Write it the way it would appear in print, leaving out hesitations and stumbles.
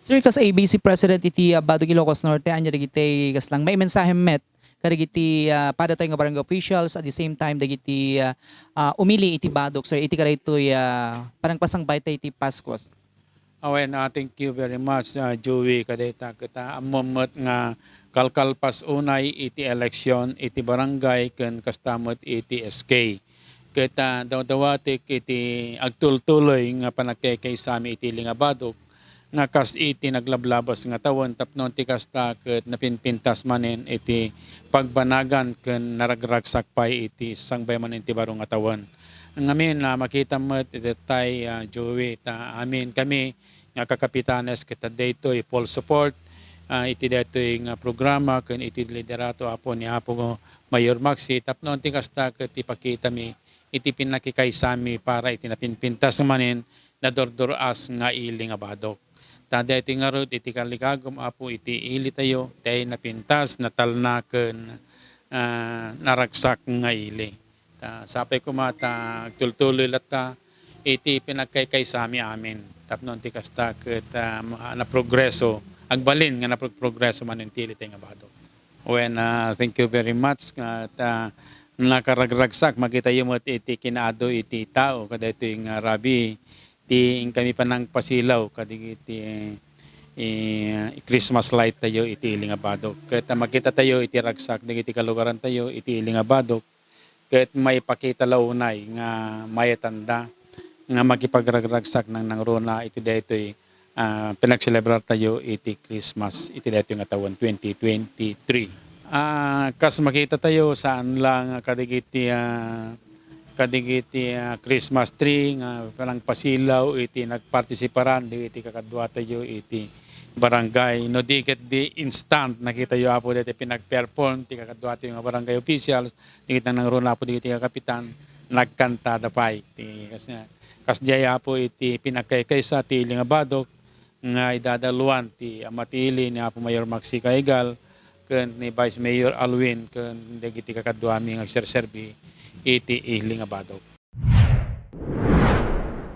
Sir, kas ABC President iti Badog Ilocos Norte, anya dagiti kas lang may mensahe met kadagiti pada tayo nga barangay officials at the same time dagiti umili iti Badog sir iti karaytoy parang pasangbay tayo iti Pasko. Awen, thank you very much, Joey. Kadeta kita amomot nga kalkalpas unay iti eleksyon iti barangay ken kastamot iti SK. Kita daw-dawatik iti agtultuloy nga panagkay sami iti lingabadok nga kas iti naglablabas nga tawon tapnon ti kasta ket napinpintas manen iti pagbanagan ken naragragsak pay iti sangbay manen ti baro nga tawon. Ngamin na makita mo iti tay Joey ta amin kami nga kakapitanes kita daytoy full support iti daytoy nga programa ken iti liderato apo ni Apo Mayor Maxi tapnon ti kasta ket ipakita mi iti pinakikaysami para iti napinpintas manen na dordoras nga ili nga badok. Tada iti nga rod iti kaligagom apo iti ili tayo tayo napintas natalnaken naragsak nga ili. Sapay ko mata tultuloy lata iti pinagkaykaysami amin. Tapnon ti kasta ket na progreso agbalin nga na progreso manen ti ili tayo nga badok. When thank you very much nga nakaragragsak makita yung iti kinaado iti tao kada ito yung rabi ti kami panang pasilaw kadagiti Christmas light tayo iti ilingabadok ket makita tayo iti ragsak dagiti kalugaran tayo iti ilingabadok ket maipakita launay nga mayatanda nga makipagragragsak nang nangruna iti daytoy pinagselebrar tayo iti Christmas iti daytoy nga taon 2023. Kas makita tayo saan lang kadigiti Christmas tree nga parang pasilaw iti nagpartisiparan iti kakadwa tayo iti barangay no diket di instant nakita yo apo diti pinagperform ti kakadwa tayo nga barangay officials dikit nang runa apo diti kapitan nagkanta da pay ti kas jaya apo iti pinagkaykaysa ti lingabadok nga idadaluan ti amatili ni Apo Mayor Maxi Kaigal ken ni Vice Mayor Alwin ken dagiti kakadwa mi nga serserbi iti ilingabadok.